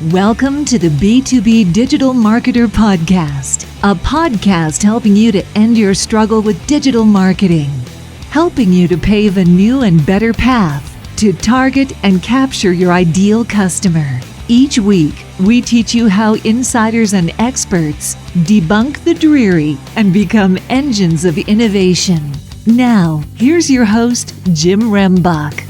Welcome to the B2B Digital Marketer Podcast, a podcast helping you to end your struggle with digital marketing, helping you to pave a new and better path to target and capture your ideal customer. Each week, we teach you how insiders and experts debunk the dreary and become engines of innovation. Now, here's your host, Jim Rembach.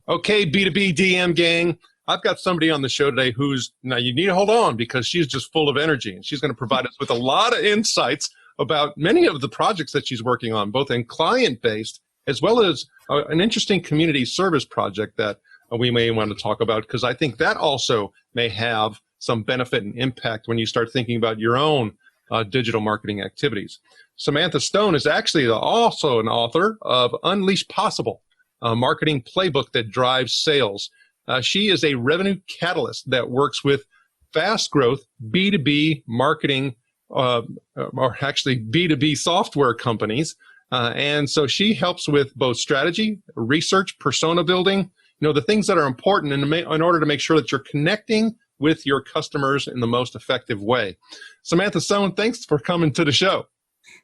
Okay, B2B DM gang, I've got somebody on the show today now you need to hold on because she's just full of energy and she's going to provide us with a lot of insights about many of the projects that she's working on, both in client-based as well as an interesting community service project that we may want to talk about, because I think that also may have some benefit and impact when you start thinking about your own digital marketing activities. Samantha Stone is actually also an author of Unleash Possible, a marketing playbook that drives sales. She is a revenue catalyst that works with fast growth B2B marketing, or actually B2B software companies. And so she helps with both strategy, research, persona building, the things that are important in order to make sure that you're connecting with your customers in the most effective way. Samantha Stone, thanks for coming to the show.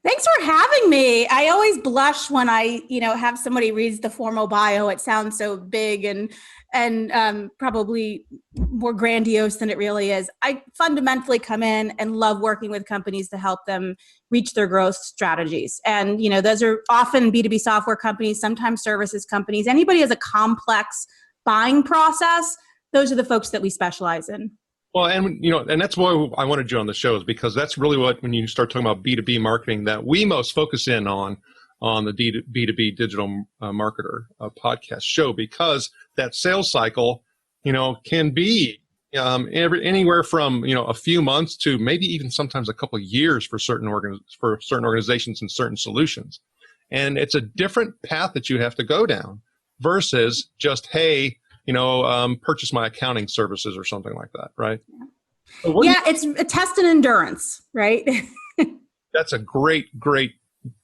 Thanks for having me. I always blush when I, have somebody reads the formal bio. It sounds so big and probably more grandiose than it really is. I fundamentally come in and love working with companies to help them reach their growth strategies. And, those are often B2B software companies, sometimes services companies. Anybody has a complex buying process, those are the folks that we specialize in. Well, and that's why I wanted you on the show, is because that's really when you start talking about B2B marketing, that we most focus in on the B2B Digital Marketer podcast show, because that sales cycle, can be anywhere from, a few months to maybe even sometimes a couple of years for certain organizations and certain solutions. And it's a different path that you have to go down versus just, hey, purchase my accounting services or something like that, right? Yeah, it's a test in endurance, right? That's a great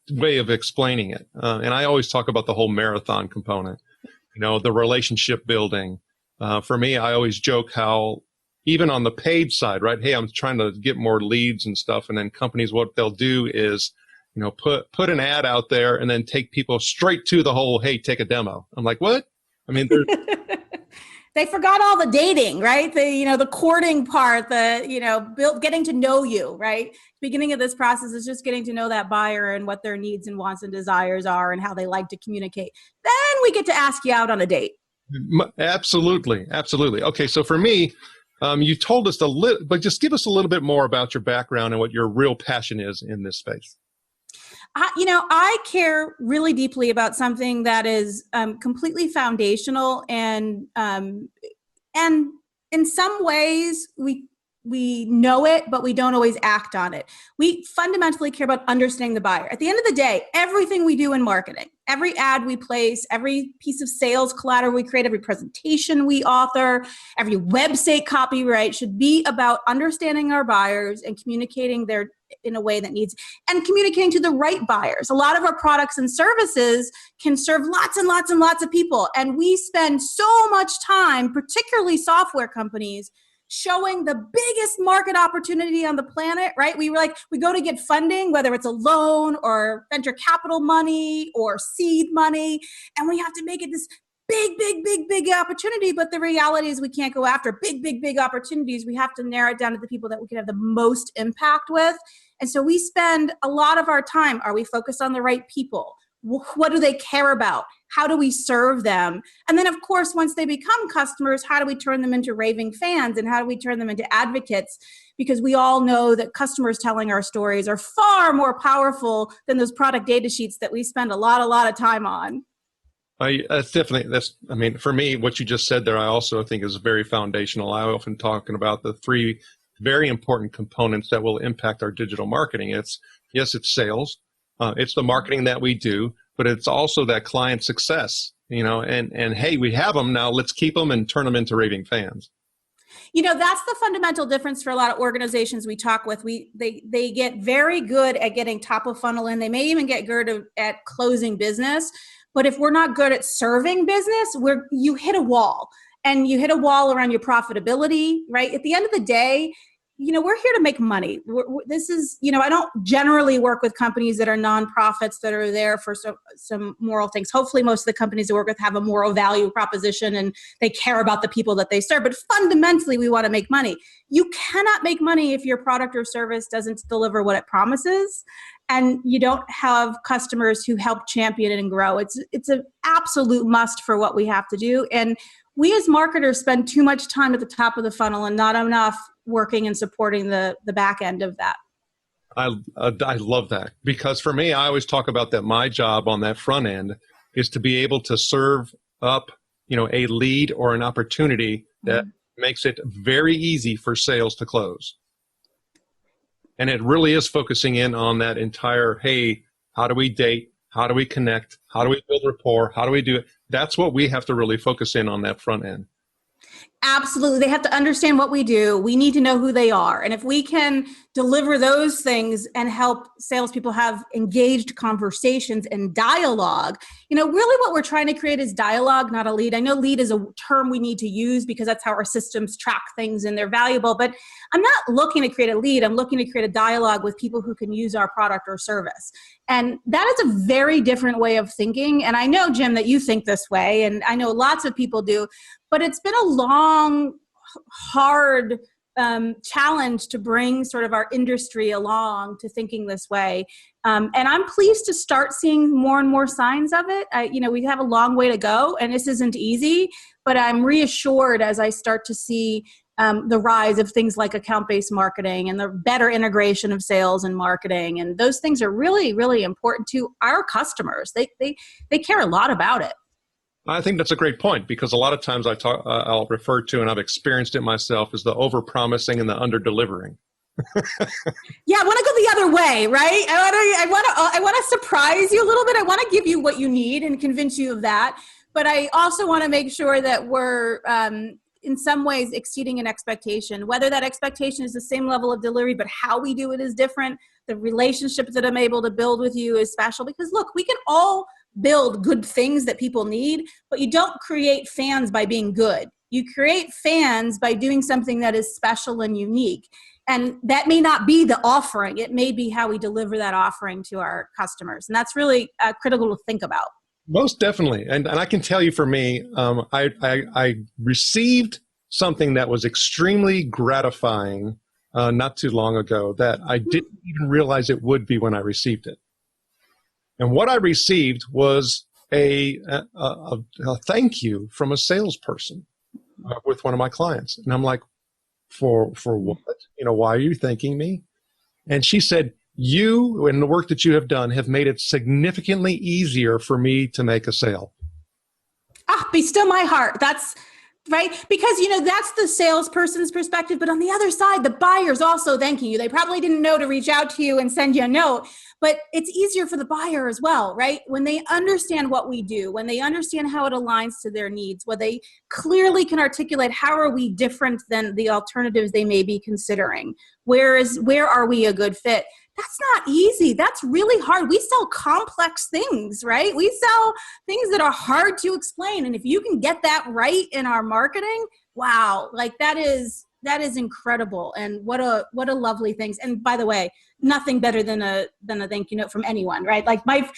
way of explaining it. And I always talk about the whole marathon component, the relationship building. For me, I always joke how even on the paid side, right? Hey, I'm trying to get more leads and stuff. And then companies, what they'll do is, put an ad out there and then take people straight to the whole, hey, take a demo. I'm like, what? I mean, they forgot all the dating, right? The courting part, getting to know you, right? Beginning of this process is just getting to know that buyer and what their needs and wants and desires are and how they like to communicate. Then we get to ask you out on a date. Absolutely. Okay, so for me, you told us but just give us a little bit more about your background and what your real passion is in this space. I care really deeply about something that is completely foundational, and in some ways we know it, but we don't always act on it. We fundamentally care about understanding the buyer. At the end of the day, everything we do in marketing, every ad we place, every piece of sales collateral we create, every presentation we author, every website copyright should be about understanding our buyers and communicating in a way that needs, and communicating to the right buyers. A lot of our products and services can serve lots and lots and lots of people. And we spend so much time, particularly software companies, showing the biggest market opportunity on the planet, right? We go to get funding, whether it's a loan or venture capital money or seed money, and we have to make it this big opportunity. But the reality is we can't go after big opportunities. We have to narrow it down to the people that we can have the most impact with. And so we spend a lot of our time, are we focused on the right people? What do they care about? How do we serve them? And then, of course, once they become customers, how do we turn them into raving fans, and how do we turn them into advocates? Because we all know that customers telling our stories are far more powerful than those product data sheets that we spend a lot of time on. For me, what you just said there, I also think is very foundational. I often talking about the three very important components that will impact our digital marketing. It's sales. It's the marketing that we do, but it's also that client success, and hey, we have them now, let's keep them and turn them into raving fans. That's the fundamental difference for a lot of organizations we talk with. They get very good at getting top of funnel in. They may even get good at closing business. But if we're not good at serving business, you hit a wall, and you hit a wall around your profitability, right? At the end of the day, we're here to make money. I don't generally work with companies that are nonprofits that are there for some moral things. Hopefully most of the companies I work with have a moral value proposition and they care about the people that they serve. But fundamentally, we want to make money. You cannot make money if your product or service doesn't deliver what it promises, and you don't have customers who help champion it and grow. It's an absolute must for what we have to do. And we as marketers spend too much time at the top of the funnel and not enough working and supporting the back end of that. I love that, because for me, I always talk about that my job on that front end is to be able to serve up, a lead or an opportunity that makes it very easy for sales to close. And it really is focusing in on that entire, hey, how do we date? How do we connect? How do we build rapport? How do we do it? That's what we have to really focus in on that front end. Absolutely. They have to understand what we do. We need to know who they are. And if we can deliver those things and help salespeople have engaged conversations and dialogue, really what we're trying to create is dialogue, not a lead. I know lead is a term we need to use because that's how our systems track things and they're valuable, but I'm not looking to create a lead. I'm looking to create a dialogue with people who can use our product or service. And that is a very different way of thinking. And I know, Jim, that you think this way, and I know lots of people do, but it's been a long, hard challenge to bring sort of our industry along to thinking this way. And I'm pleased to start seeing more and more signs of it. We have a long way to go, and this isn't easy, but I'm reassured as I start to see the rise of things like account-based marketing and the better integration of sales and marketing. And those things are really, really important to our customers. They care a lot about it. I think that's a great point, because a lot of times I'll refer to, and I've experienced it myself, is the over-promising and the under-delivering. Yeah, I want to go the other way, right? I want to surprise you a little bit. I want to give you what you need and convince you of that. But I also want to make sure that we're in some ways exceeding an expectation, whether that expectation is the same level of delivery, but how we do it is different. The relationship that I'm able to build with you is special, because look, we can all build good things that people need, but you don't create fans by being good. You create fans by doing something that is special and unique. And that may not be the offering. It may be how we deliver that offering to our customers. And that's really critical to think about. Most definitely. And I can tell you, for me, I received something that was extremely gratifying not too long ago that I didn't even realize it would be when I received it. And what I received was a thank you from a salesperson with one of my clients. And I'm like, for what? Why are you thanking me? And she said, you and the work that you have done have made it significantly easier for me to make a sale. Be still my heart. That's right. Because, that's the salesperson's perspective. But on the other side, the buyer's also thanking you. They probably didn't know to reach out to you and send you a note. But it's easier for the buyer as well, right? When they understand what we do, when they understand how it aligns to their needs, when they clearly can articulate how are we different than the alternatives they may be considering, where are we a good fit? That's not easy. That's really hard. We sell complex things, right? We sell things that are hard to explain. And if you can get that right in our marketing, wow, that is incredible. And what a lovely thing. And by the way, nothing better than a thank you note from anyone, right? Like my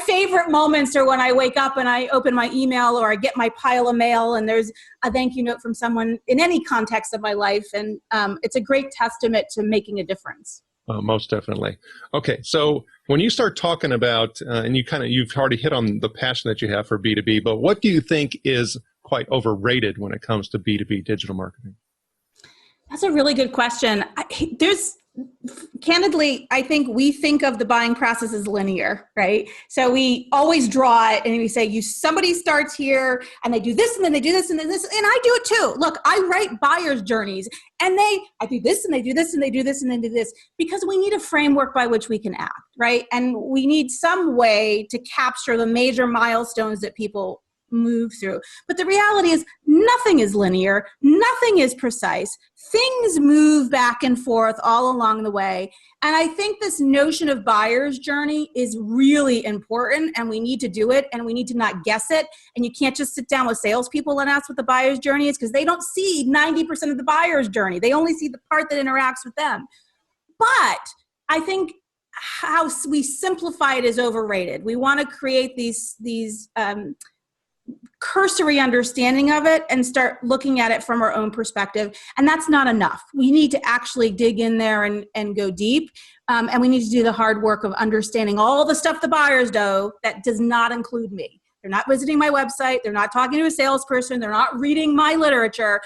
favorite moments are when I wake up and I open my email or I get my pile of mail and there's a thank you note from someone in any context of my life. And it's a great testament to making a difference. Most definitely. Okay, so when you start talking about, and you've already hit on the passion that you have for B2B, but what do you think is quite overrated when it comes to B2B digital marketing? That's a really good question. Candidly, I think we think of the buying process as linear, right? So we always draw it and we say, somebody starts here and they do this and then they do this and then this, and I do it too. Look, I write buyer's journeys and I do this and they do this and they do this and then do this, because we need a framework by which we can act, right? And we need some way to capture the major milestones that people move through. But the reality is nothing is linear. Nothing is precise. Things move back and forth all along the way. And I think this notion of buyer's journey is really important, and we need to do it, and we need to not guess it. And you can't just sit down with salespeople and ask what the buyer's journey is, because they don't see 90% of the buyer's journey. They only see the part that interacts with them. But I think how we simplify it is overrated. We want to create these cursory understanding of it and start looking at it from our own perspective. And that's not enough. We need to actually dig in there and go deep. And we need to do the hard work of understanding all the stuff the buyers do that does not include me. They're not visiting my website. They're not talking to a salesperson. They're not reading my literature.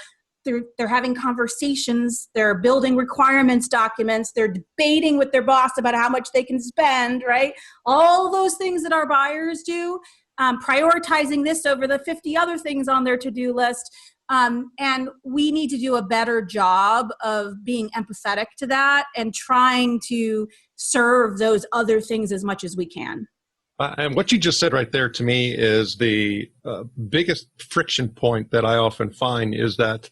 They're having conversations. They're building requirements documents. They're debating with their boss about how much they can spend, right? All those things that our buyers do, prioritizing this over the 50 other things on their to-do list. And we need to do a better job of being empathetic to that and trying to serve those other things as much as we can. And what you just said right there to me is the biggest friction point that I often find is that,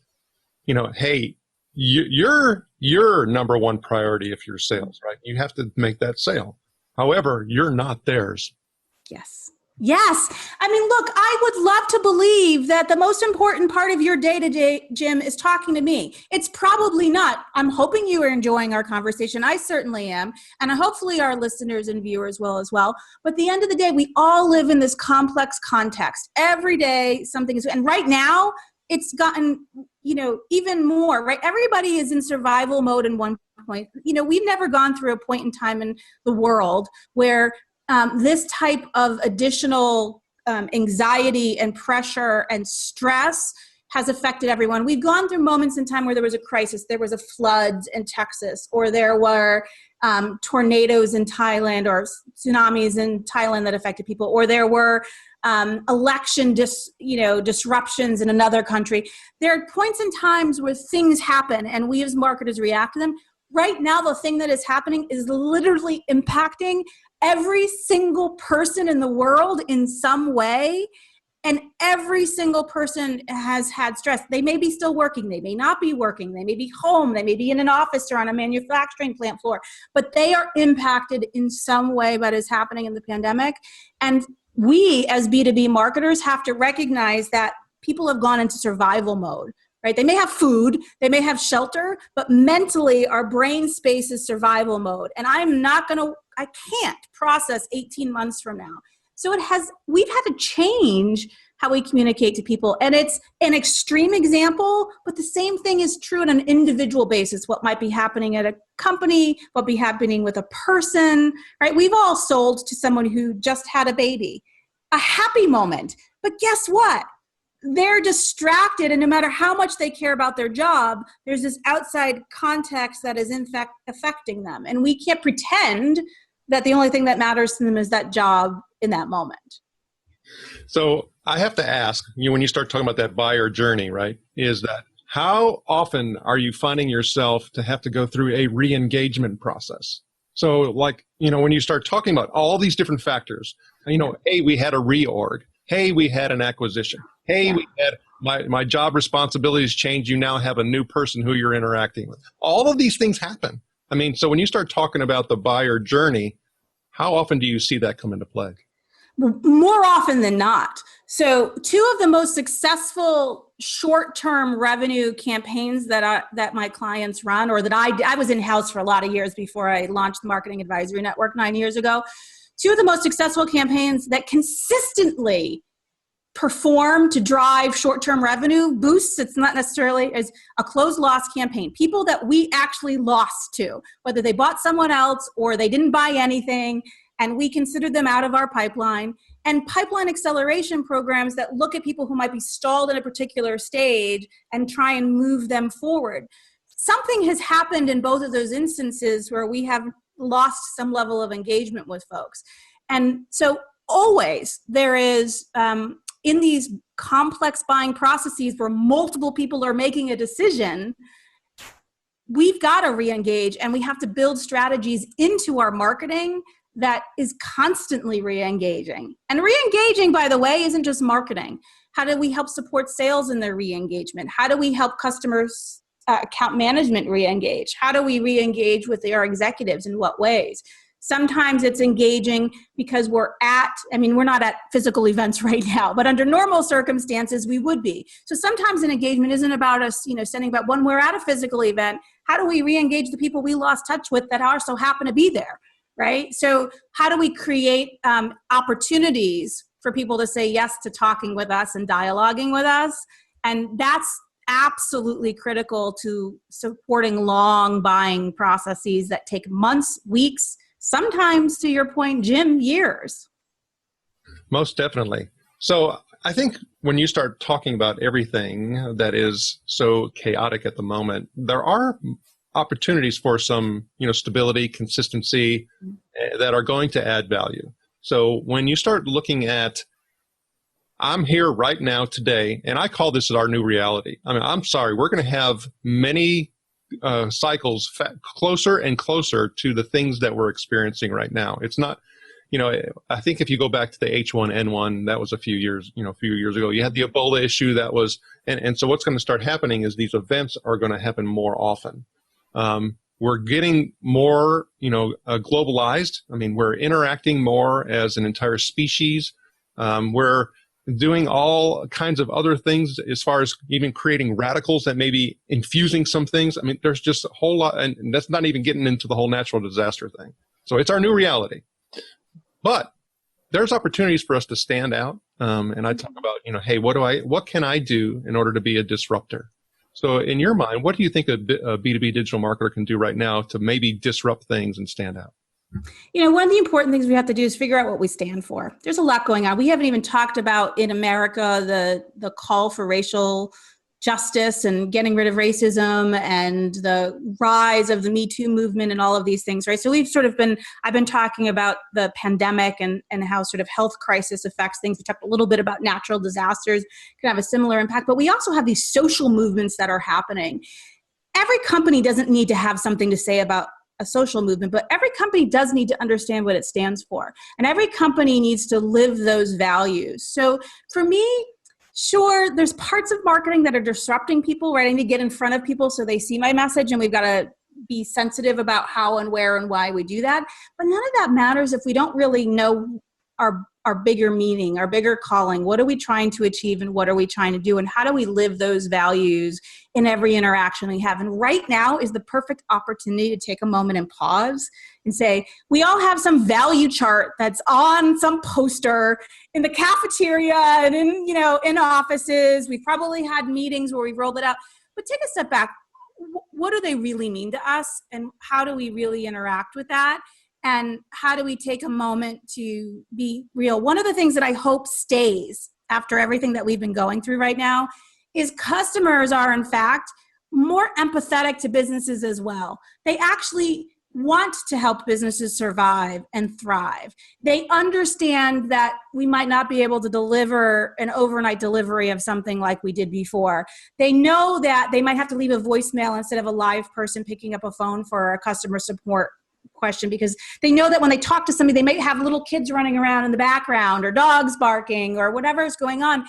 hey, you're number one priority if you're sales, right? You have to make that sale. However, you're not theirs. Yes. Yes. I mean, look, I would love to believe that the most important part of your day-to-day, Jim, is talking to me. It's probably not. I'm hoping you are enjoying our conversation. I certainly am. And hopefully our listeners and viewers will as well. But at the end of the day, we all live in this complex context. Every day, something is, and right now, it's gotten, even more, right? Everybody is in survival mode in one point. We've never gone through a point in time in the world where this type of additional anxiety and pressure and stress has affected everyone. We've gone through moments in time where there was a crisis. There was a flood in Texas, or there were tornadoes in Thailand, or tsunamis in Thailand that affected people, or there were election disruptions in another country. There are points in times where things happen and we as marketers react to them. Right now, the thing that is happening is literally impacting every single person in the world in some way. And every single person has had stress. They may be still working. They may not be working. They may be home. They may be in an office or on a manufacturing plant floor. But they are impacted in some way by what is happening in the pandemic. And we, as B2B marketers, have to recognize that people have gone into survival mode. Right? They may have food, they may have shelter, but mentally our brain space is survival mode. And I can't process 18 months from now. So we've had to change how we communicate to people. And it's an extreme example, but the same thing is true on an individual basis. What might be happening at a company, what be happening with a person, right? We've all sold to someone who just had a baby, a happy moment. But guess what? They're distracted, and no matter how much they care about their job, there's this outside context that is in fact affecting them. And we can't pretend that the only thing that matters to them is that job in that moment. So I have to ask, when you start talking about that buyer journey, right, is that how often are you finding yourself to have to go through a re-engagement process? So when you start talking about all these different factors, hey, we had a reorg. Hey, we had an acquisition. Hey, we had my job responsibilities change. You now have a new person who you're interacting with. All of these things happen. I mean, so when you start talking about the buyer journey, how often do you see that come into play? More often than not. So 2 of the most successful short-term revenue campaigns that my clients run, or that I was in-house for a lot of years before I launched the Marketing Advisory Network 9 years ago. 2 of the most successful campaigns that consistently perform to drive short-term revenue boosts, it's not necessarily as a closed loss campaign. People that we actually lost to, whether they bought someone else or they didn't buy anything, and we considered them out of our pipeline. And pipeline acceleration programs that look at people who might be stalled in a particular stage and try and move them forward. Something has happened in both of those instances where we have lost some level of engagement with folks. And so always there is, in these complex buying processes where multiple people are making a decision, we've got to re-engage, and we have to build strategies into our marketing that is constantly re-engaging. And re-engaging, by the way, isn't just marketing. How do we help support sales in their re-engagement? How do we help customers, account management re-engage? How do we re-engage with our executives? In what ways? Sometimes it's engaging because we're not at physical events right now, but under normal circumstances, we would be. So sometimes an engagement isn't about us, sending about when we're at a physical event, how do we re-engage the people we lost touch with that also happen to be there, right? So how do we create opportunities for people to say yes to talking with us and dialoguing with us? And that's absolutely critical to supporting long buying processes that take months, weeks, sometimes, to your point, Jim, years. Most definitely. So I think when you start talking about everything that is so chaotic at the moment, there are opportunities for some, stability, consistency that are going to add value. So when you start looking at, I'm here right now today, and I call this our new reality. I mean, I'm sorry, we're going to have many cycles closer and closer to the things that we're experiencing right now. It's not, I think if you go back to the H1N1, that was a few years ago, you had the Ebola issue that was, and so what's going to start happening is these events are going to happen more often. We're getting more, globalized. I mean, we're interacting more as an entire species. We're doing all kinds of other things as far as even creating radicals that may be infusing some things. I mean, there's just a whole lot, and that's not even getting into the whole natural disaster thing. So it's our new reality. But there's opportunities for us to stand out. And I talk about, hey, what can I do in order to be a disruptor? So in your mind, what do you think a B2B digital marketer can do right now to maybe disrupt things and stand out? One of the important things we have to do is figure out what we stand for. There's a lot going on. We haven't even talked about in America the call for racial justice and getting rid of racism and the rise of the Me Too movement and all of these things, right? So I've been talking about the pandemic and how sort of health crisis affects things. We talked a little bit about natural disasters can have a similar impact, but we also have these social movements that are happening. Every company doesn't need to have something to say about a social movement, but every company does need to understand what it stands for. And every company needs to live those values. So for me, sure, there's parts of marketing that are disrupting people, right? I need to get in front of people so they see my message, and we've got to be sensitive about how and where and why we do that. But none of that matters if we don't really know our bigger meaning, our bigger calling. What are we trying to achieve and what are we trying to do? And how do we live those values in every interaction we have? And right now is the perfect opportunity to take a moment and pause and say, we all have some value chart that's on some poster in the cafeteria and in offices. We've probably had meetings where we've rolled it out, but take a step back. What do they really mean to us? And how do we really interact with that? And how do we take a moment to be real? One of the things that I hope stays after everything that we've been going through right now is customers are, in fact, more empathetic to businesses as well. They actually want to help businesses survive and thrive. They understand that we might not be able to deliver an overnight delivery of something like we did before. They know that they might have to leave a voicemail instead of a live person picking up a phone for a customer support question, because they know that when they talk to somebody, they might have little kids running around in the background or dogs barking or whatever is going on.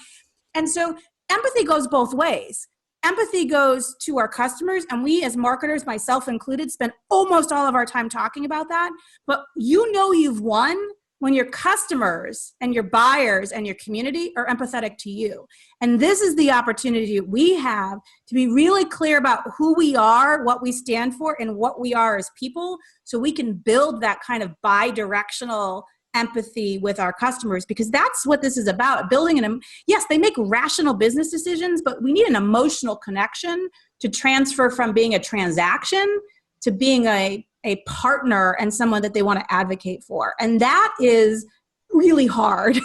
And so empathy goes both ways. Empathy goes to our customers, and we as marketers, myself included, spend almost all of our time talking about that. But you've won when your customers and your buyers and your community are empathetic to you. And this is the opportunity we have to be really clear about who we are, what we stand for, and what we are as people, so we can build that kind of bi-directional empathy with our customers, because that's what this is about. Building yes, they make rational business decisions, but we need an emotional connection to transfer from being a transaction to being a partner and someone that they want to advocate for. And that is really hard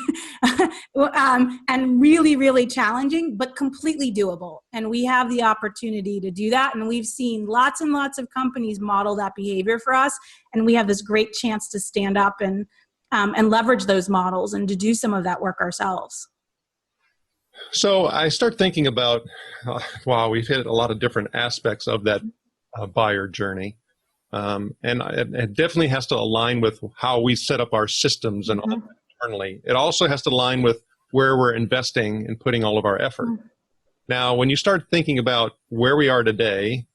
and really, really challenging, but completely doable. And we have the opportunity to do that. And we've seen lots and lots of companies model that behavior for us. And we have this great chance to stand up and leverage those models and to do some of that work ourselves. So I start thinking about, wow, we've hit a lot of different aspects of that buyer journey. And it definitely has to align with how we set up our systems and all that internally. It also has to align with where we're investing and putting all of our effort. Now, when you start thinking about where we are today,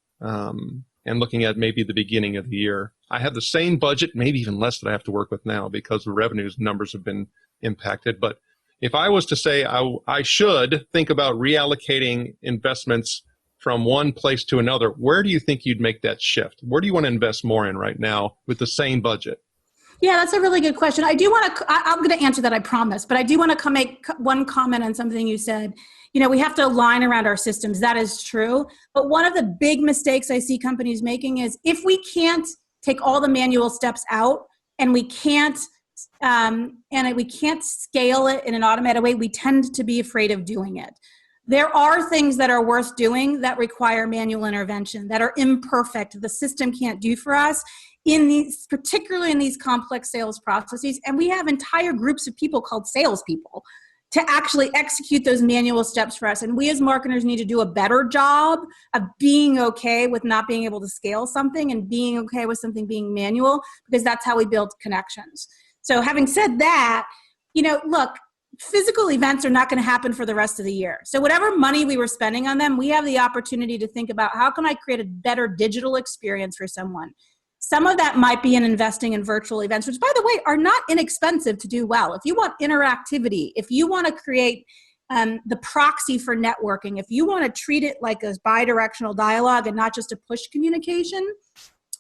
and looking at maybe the beginning of the year, I have the same budget, maybe even less that I have to work with now because the revenues numbers have been impacted. But if I was to say I should think about reallocating investments from one place to another, where do you think you'd make that shift? Where do you want to invest more in right now with the same budget? Yeah, that's a really good question. I do want to, I'm going to answer that, I promise, but I do want to make one comment on something you said. You know, we have to align around our systems. That is true. But one of the big mistakes I see companies making is if we can't take all the manual steps out and we can't scale it in an automated way, we tend to be afraid of doing it. There are things that are worth doing that require manual intervention, that are imperfect, the system can't do for us, particularly in these complex sales processes. And we have entire groups of people called salespeople to actually execute those manual steps for us. And we as marketers need to do a better job of being okay with not being able to scale something and being okay with something being manual, because that's how we build connections. So having said that, you know, look, physical events are not going to happen for the rest of the year. So whatever money we were spending on them, we have the opportunity to think about how can I create a better digital experience for someone. Some of that might be in investing in virtual events, which, by the way, are not inexpensive to do well. If you want interactivity, if you want to create the proxy for networking, if you want to treat it like a bi-directional dialogue and not just a push communication,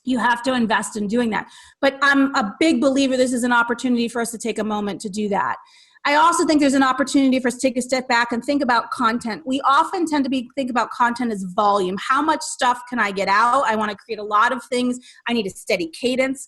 you have to invest in doing that. But I'm a big believer this is an opportunity for us to take a moment to do that. I also think there's an opportunity for us to take a step back and think about content. We often tend to think about content as volume. How much stuff can I get out? I want to create a lot of things. I need a steady cadence.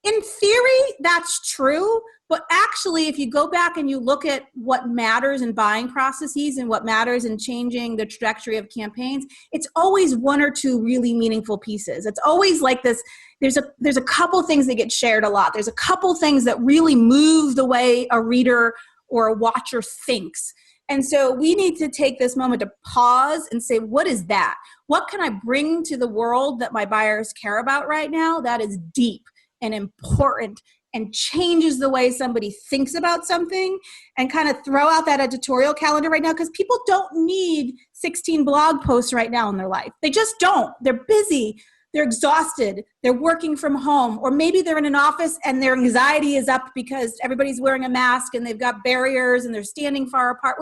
In theory, that's true. But actually, if you go back and you look at what matters in buying processes and what matters in changing the trajectory of campaigns, it's always one or two really meaningful pieces. It's always like this. There's a couple things that get shared a lot. There's a couple things that really move the way a reader or a watcher thinks. And so we need to take this moment to pause and say, what is that? What can I bring to the world that my buyers care about right now that is deep and important and changes the way somebody thinks about something, and kind of throw out that editorial calendar right now, because people don't need 16 blog posts right now in their life. They just don't. They're busy. They're exhausted, they're working from home, or maybe they're in an office and their anxiety is up because everybody's wearing a mask and they've got barriers and they're standing far apart.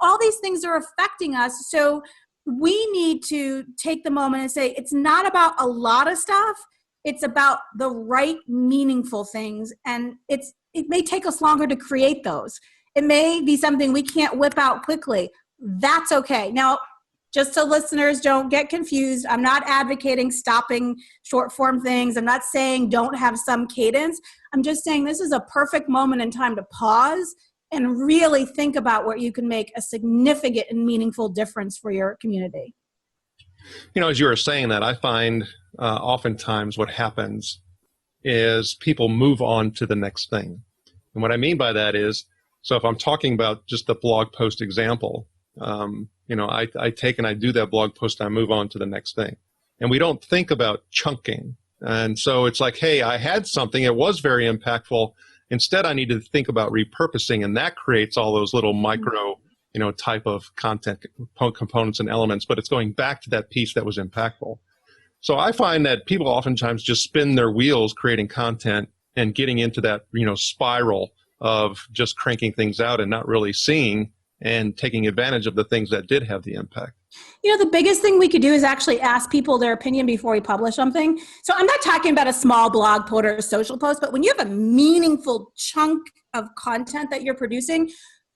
All these things are affecting us. So we need to take the moment and say, it's not about a lot of stuff. It's about the right, meaningful things. And it may take us longer to create those. It may be something we can't whip out quickly. That's okay. Now, just so listeners don't get confused, I'm not advocating stopping short form things. I'm not saying don't have some cadence. I'm just saying this is a perfect moment in time to pause and really think about where you can make a significant and meaningful difference for your community. You know, as you were saying that, I find oftentimes what happens is people move on to the next thing. And what I mean by that is, so if I'm talking about just the blog post example, I take and I do that blog post, I move on to the next thing. And we don't think about chunking. And so it's like, hey, I had something, it was very impactful. Instead, I need to think about repurposing, and that creates all those little micro, type of content components and elements, but it's going back to that piece that was impactful. So I find that people oftentimes just spin their wheels creating content and getting into that, spiral of just cranking things out and not really seeing and taking advantage of the things that did have the impact. The biggest thing we could do is actually ask people their opinion before we publish something. So I'm not talking about a small blog post or a social post, but when you have a meaningful chunk of content that you're producing,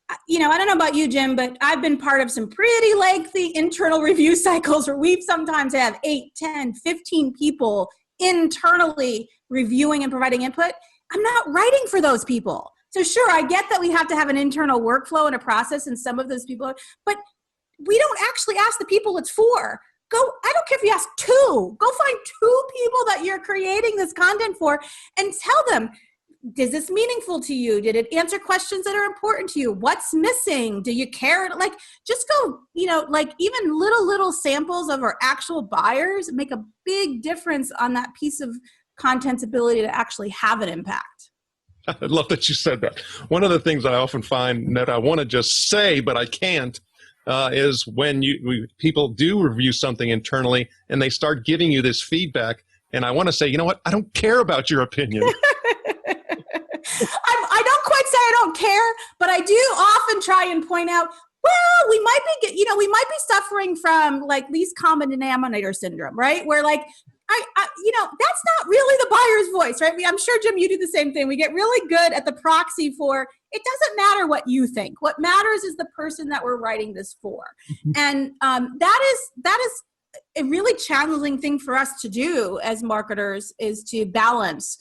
I don't know about you, Jim, but I've been part of some pretty lengthy internal review cycles where we've sometimes have 8, 10, 15 people internally reviewing and providing input. I'm not writing for those people. So sure, I get that we have to have an internal workflow and a process, and some of those people, but we don't actually ask the people it's for. I don't care if you ask 2, go find 2 people that you're creating this content for and tell them, is this meaningful to you? Did it answer questions that are important to you? What's missing? Do you care? Like, just go, like even little samples of our actual buyers make a big difference on that piece of content's ability to actually have an impact. I love that you said that. One of the things I often find that I want to just say, but I can't, is when people do review something internally and they start giving you this feedback. And I want to say, you know what? I don't care about your opinion. I don't quite say I don't care, but I do often try and point out, well, we might be suffering from like least common denominator syndrome, right? Where like, that's not really the buyer's voice, right? I'm sure, Jim, you do the same thing. We get really good at the proxy for, it doesn't matter what you think. What matters is the person that we're writing this for. And that is a really challenging thing for us to do as marketers, is to balance,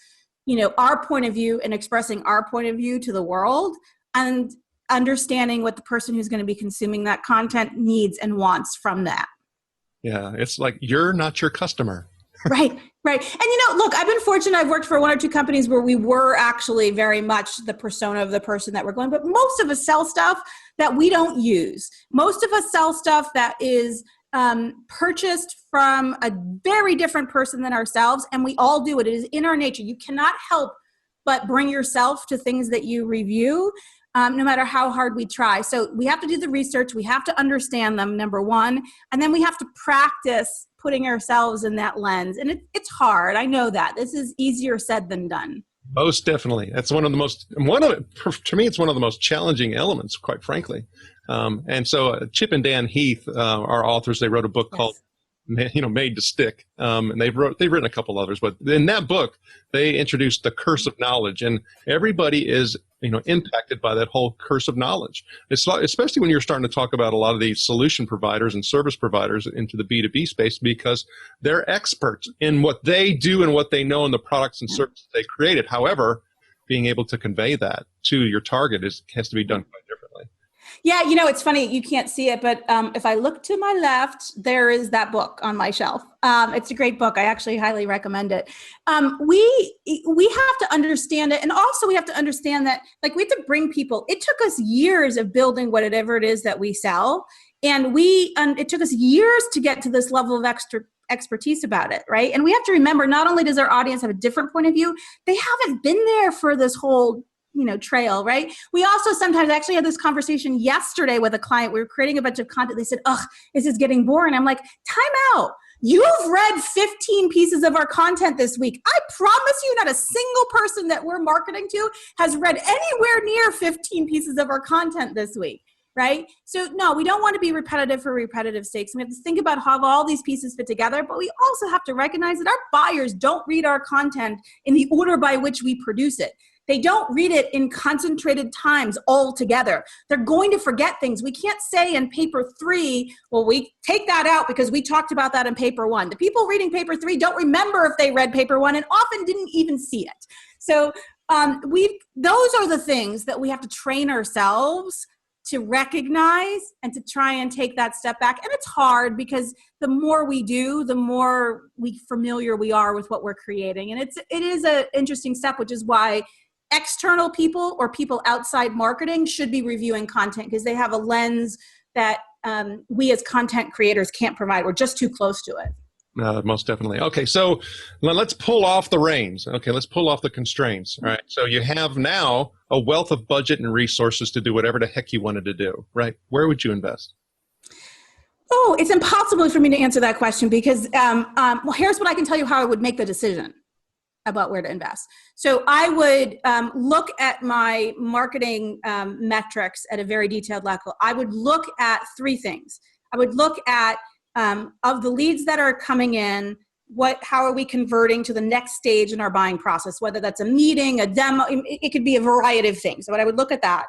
our point of view and expressing our point of view to the world, and understanding what the person who's going to be consuming that content needs and wants from that. Yeah, it's like, you're not your customer. Right. And look, I've been fortunate. I've worked for one or two companies where we were actually very much the persona of the person that we're going, but most of us sell stuff that we don't use. Most of us sell stuff that is purchased from a very different person than ourselves, and we all do it. It is in our nature. You cannot help but bring yourself to things that you review, no matter how hard we try. So we have to do the research. We have to understand them, number one, and then we have to practice putting ourselves in that lens. And it's hard. I know that. This is easier said than done. Most definitely. That's to me, it's one of the most challenging elements, quite frankly. And so Chip and Dan Heath, our authors, they wrote a book called Made to Stick. And they've written a couple others, but in that book, they introduced the curse of knowledge, and everybody is, impacted by that whole curse of knowledge. It's especially when you're starting to talk about a lot of these solution providers and service providers into the B2B space, because they're experts in what they do and what they know in the products and services they created. However, being able to convey that to your target has to be done quite differently. Yeah, it's funny, you can't see it, but if I look to my left, there is that book on my shelf. It's a great book. I actually highly recommend it. We have to understand it, and also we have to understand that, like, we have to bring people. It took us years of building whatever it is that we sell, and it took us years to get to this level of expertise about it, right? And we have to remember, not only does our audience have a different point of view, they haven't been there for this whole trail, right? We also sometimes actually had this conversation yesterday with a client. We were creating a bunch of content. They said, this is getting boring. I'm like, time out. You've read 15 pieces of our content this week. I promise you, not a single person that we're marketing to has read anywhere near 15 pieces of our content this week, right? So no, we don't want to be repetitive for repetitive sakes. We have to think about how all these pieces fit together, but we also have to recognize that our buyers don't read our content in the order by which we produce it. They don't read it in concentrated times all together. They're going to forget things. We can't say in paper 3, well, we take that out because we talked about that in paper 1. The people reading paper 3 don't remember if they read paper 1 and often didn't even see it. So those are the things that we have to train ourselves to recognize and to try and take that step back. And it's hard because the more we do, the more familiar we are with what we're creating. And it is an interesting step, which is why external people or people outside marketing should be reviewing content, because they have a lens that we as content creators can't provide. We're just too close to it. Most definitely. Okay, so let's pull off the reins. Okay, let's pull off the constraints. All right, so you have now a wealth of budget and resources to do whatever the heck you wanted to do, right? Where would you invest? Oh, it's impossible for me to answer that question because, here's what I can tell you how I would make the decision about where to invest. So I would look at my marketing metrics at a very detailed level. I would look at 3 things. I would look at of the leads that are coming in, how are we converting to the next stage in our buying process, whether that's a meeting, a demo, it could be a variety of things. So I would look at that.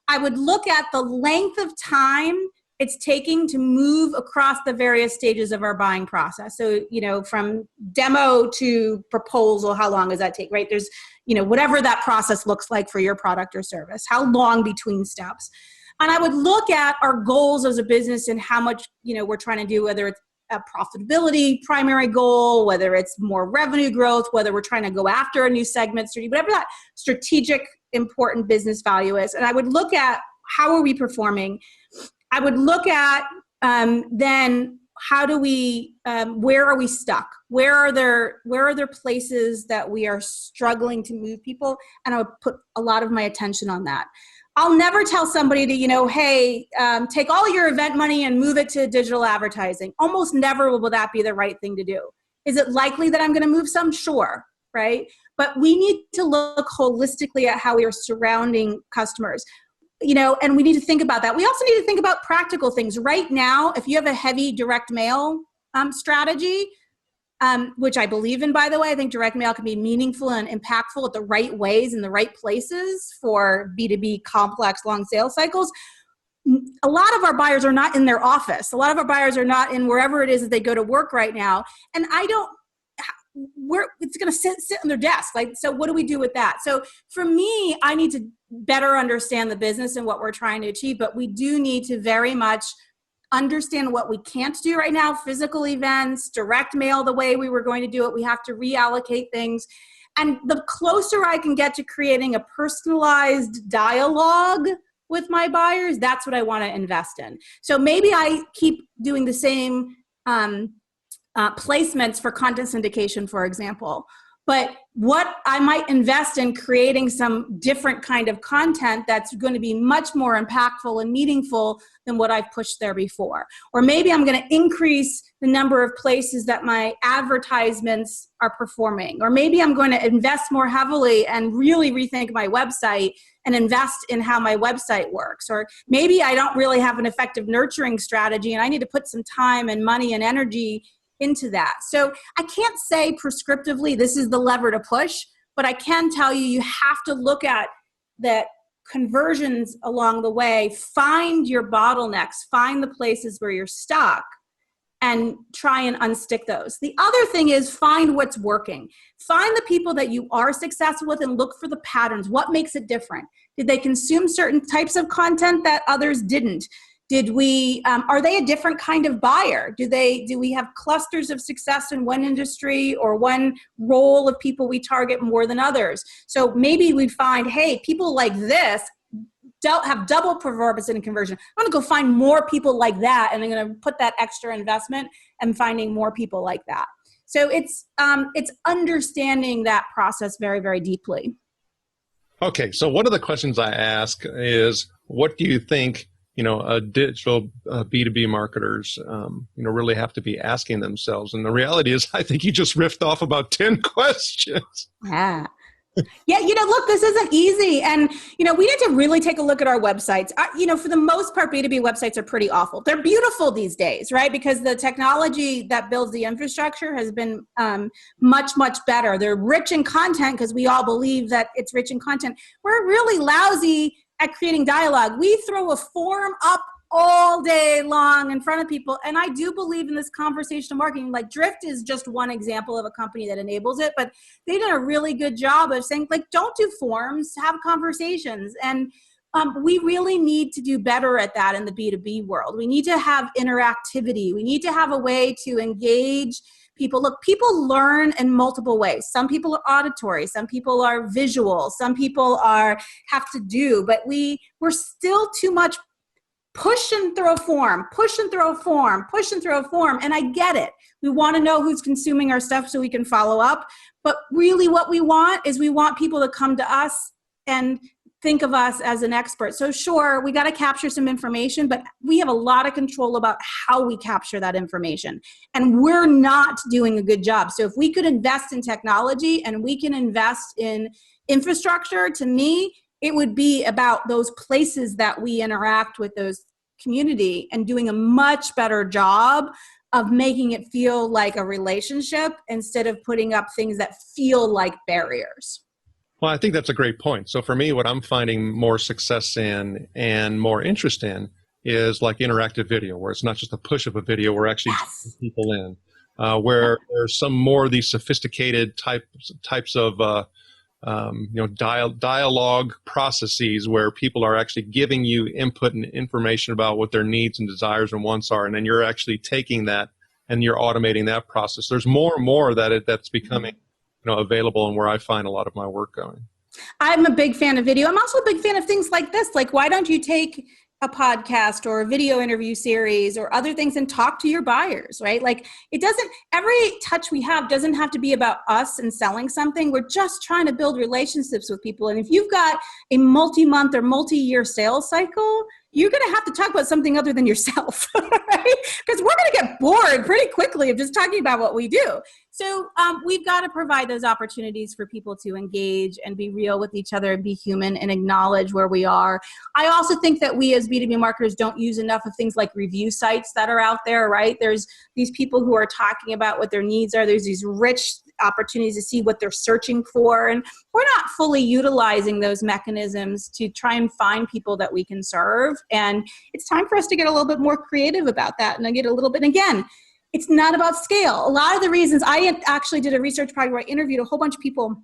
I would look at the length of time it's taking to move across the various stages of our buying process. So, from demo to proposal, how long does that take, right? There's, whatever that process looks like for your product or service, how long between steps. And I would look at our goals as a business and how much, we're trying to do, whether it's a profitability primary goal, whether it's more revenue growth, whether we're trying to go after a new segment, whatever that strategic important business value is. And I would look at how are we performing. I would look at then how do we, where are we stuck? Where are there places that we are struggling to move people? And I would put a lot of my attention on that. I'll never tell somebody to, hey, take all your event money and move it to digital advertising. Almost never will that be the right thing to do. Is it likely that I'm going to move some? Sure, right? But we need to look holistically at how we are surrounding customers. And we need to think about that. We also need to think about practical things. Right now, if you have a heavy direct mail strategy, which I believe in, by the way, I think direct mail can be meaningful and impactful at the right ways in the right places for B2B complex long sales cycles. A lot of our buyers are not in their office. A lot of our buyers are not in wherever it is that they go to work right now. And it's going to sit on their desk. So what do we do with that? So for me, I need to better understand the business and what we're trying to achieve, but we do need to very much understand what we can't do right now, physical events, direct mail, the way we were going to do it. We have to reallocate things. And the closer I can get to creating a personalized dialogue with my buyers, that's what I want to invest in. So maybe I keep doing the same placements for content syndication, for example. But what I might invest in creating some different kind of content that's going to be much more impactful and meaningful than what I've pushed there before. Or maybe I'm going to increase the number of places that my advertisements are performing. Or maybe I'm going to invest more heavily and really rethink my website and invest in how my website works. Or maybe I don't really have an effective nurturing strategy and I need to put some time and money and energy into that. So I can't say prescriptively this is the lever to push, but I can tell you have to look at the conversions along the way, find your bottlenecks, find the places where you're stuck, and try and unstick those. The other thing is find what's working. Find the people that you are successful with and look for the patterns. What makes it different? Did they consume certain types of content that others didn't? Are they a different kind of buyer? Do we have clusters of success in one industry or one role of people we target more than others? So maybe we find, hey, people like this have double performance in conversion. I'm going to go find more people like that, and I'm going to put that extra investment and finding more people like that. So it's understanding that process very, very deeply. Okay, so one of the questions I ask is, what do you think digital B2B marketers, really have to be asking themselves? And the reality is, I think you just riffed off about 10 questions. Yeah. Yeah, look, this isn't easy. And, we need to really take a look at our websites. For the most part, B2B websites are pretty awful. They're beautiful these days, right? Because the technology that builds the infrastructure has been much, much better. They're rich in content because we all believe that it's rich in content. We're really lousy at creating dialogue. We throw a form up all day long in front of people. And I do believe in this conversational marketing. Like Drift is just one example of a company that enables it, but they did a really good job of saying, don't do forms, have conversations. And we really need to do better at that in the B2B world. We need to have interactivity. We need to have a way to engage people. Look, people learn in multiple ways. Some people are auditory, some people are visual, some people have to do, but we're still too much push and throw form, push and throw form, push and throw form. And I get it. We want to know who's consuming our stuff so we can follow up. But really what we want is we want people to come to us and think of us as an expert. So sure, we got to capture some information, but we have a lot of control about how we capture that information. And we're not doing a good job. So if we could invest in technology and we can invest in infrastructure, to me, it would be about those places that we interact with those community and doing a much better job of making it feel like a relationship instead of putting up things that feel like barriers. Well, I think that's a great point. So for me, what I'm finding more success in and more interest in is like interactive video, where it's not just a push of a video, we're actually drawing people in, where there's some more of these sophisticated types of dialogue processes where people are actually giving you input and information about what their needs and desires and wants are, and then you're actually taking that and you're automating that process. There's more and more that's becoming, available, and where I find a lot of my work going. I'm a big fan of video. I'm also a big fan of things like this. Like, why don't you take a podcast or a video interview series or other things and talk to your buyers, right? Like, every touch we have doesn't have to be about us and selling something. We're just trying to build relationships with people. And if you've got a multi-month or multi-year sales cycle, you're going to have to talk about something other than yourself, right? Because we're going to get bored pretty quickly of just talking about what we do. So we've got to provide those opportunities for people to engage and be real with each other and be human and acknowledge where we are. I also think that we as B2B marketers don't use enough of things like review sites that are out there, right? There's these people who are talking about what their needs are. There's these rich opportunities to see what they're searching for. And we're not fully utilizing those mechanisms to try and find people that we can serve. And it's time for us to get a little bit more creative about that. And I get a little bit, again, it's not about scale. A lot of the reasons I actually did a research project where I interviewed a whole bunch of people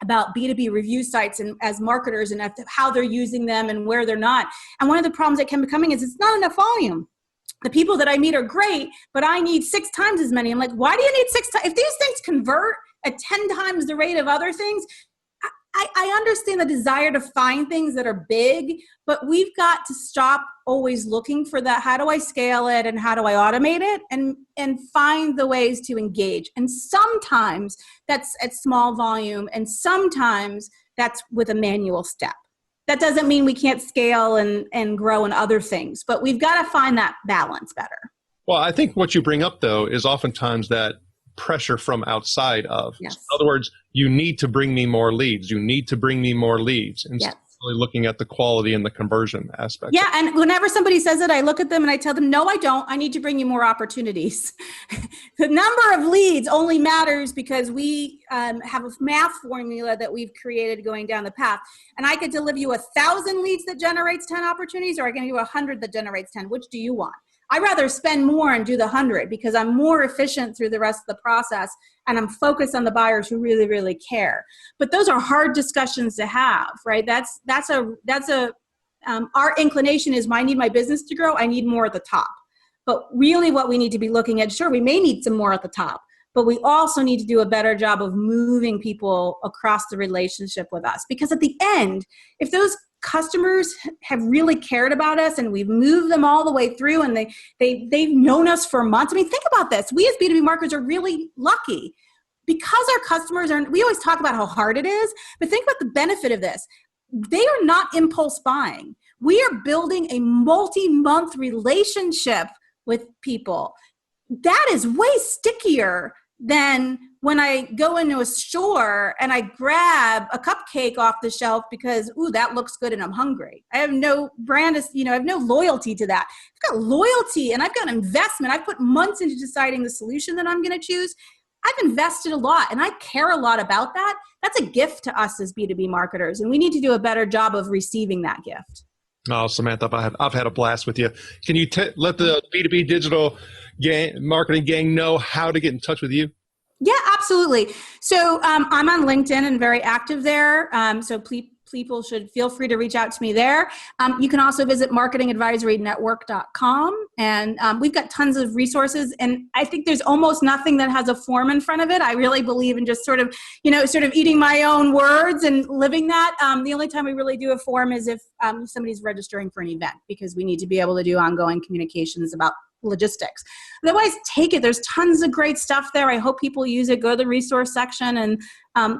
about B2B review sites and as marketers and how they're using them and where they're not. And one of the problems that can be coming is it's not enough volume. The people that I meet are great, but I need 6 times as many. I'm like, why do you need 6 times? If these things convert at 10 times the rate of other things, I understand the desire to find things that are big, but we've got to stop always looking for that. How do I scale it and how do I automate it and find the ways to engage? And sometimes that's at small volume and sometimes that's with a manual step. That doesn't mean we can't scale and grow in other things, but we've got to find that balance better. Well, I think what you bring up, though, is oftentimes that pressure from outside of. Yes. So in other words, you need to bring me more leads. You need to bring me more leads. And Yes. really looking at the quality and the conversion aspect. Yeah, and whenever somebody says it, I look at them and I tell them, no, I don't. I need to bring you more opportunities. The number of leads only matters because we have a math formula that we've created going down the path. And I could deliver you 1,000 leads that generates 10 opportunities, or I can give you 100 that generates 10. Which do you want? I'd rather spend more and do the 100 because I'm more efficient through the rest of the process and I'm focused on the buyers who really, really care. But those are hard discussions to have, right? Our inclination is, I need my business to grow. I need more at the top. But really what we need to be looking at, sure, we may need some more at the top, but we also need to do a better job of moving people across the relationship with us. Because at the end, if those customers have really cared about us and we've moved them all the way through and they've known us for months. I mean, think about this. We as B2B marketers are really lucky because our customers we always talk about how hard it is, but think about the benefit of this. They are not impulse buying. We are building a multi-month relationship with people. That is way stickier than when I go into a store and I grab a cupcake off the shelf because, ooh, that looks good and I'm hungry. I have no I have no loyalty to that. I've got loyalty and I've got investment. I've put months into deciding the solution that I'm going to choose. I've invested a lot and I care a lot about that. That's a gift to us as B2B marketers, and we need to do a better job of receiving that gift. Oh, Samantha, I've had a blast with you. Can you let the B2B digital marketing gang know how to get in touch with you? Yeah, absolutely. So I'm on LinkedIn and very active there. So people should feel free to reach out to me there. You can also visit marketingadvisorynetwork.com. And we've got tons of resources. And I think there's almost nothing that has a form in front of it. I really believe in just sort of eating my own words and living that. The only time we really do a form is if somebody's registering for an event, because we need to be able to do ongoing communications about logistics. Otherwise, take it. There's tons of great stuff there. I hope people use it. Go to the resource section and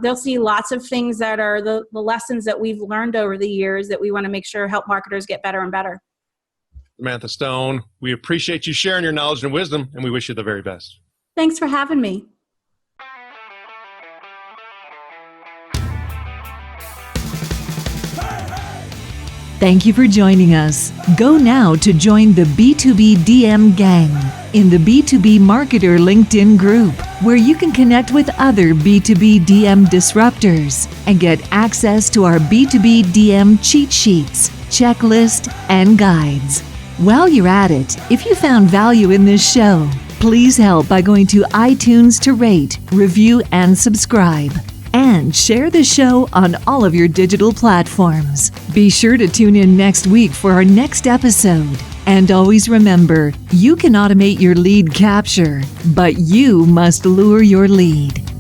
they'll see lots of things that are the lessons that we've learned over the years that we want to make sure help marketers get better and better. Samantha Stone, we appreciate you sharing your knowledge and wisdom, and we wish you the very best. Thanks for having me. Thank you for joining us. Go now to join the B2B DM gang in the B2B Marketer LinkedIn group, where you can connect with other B2B DM disruptors and get access to our B2B DM cheat sheets, checklist, and guides. While you're at it, if you found value in this show, please help by going to iTunes to rate, review, and subscribe. And share the show on all of your digital platforms. Be sure to tune in next week for our next episode. And always remember, you can automate your lead capture, but you must lure your lead.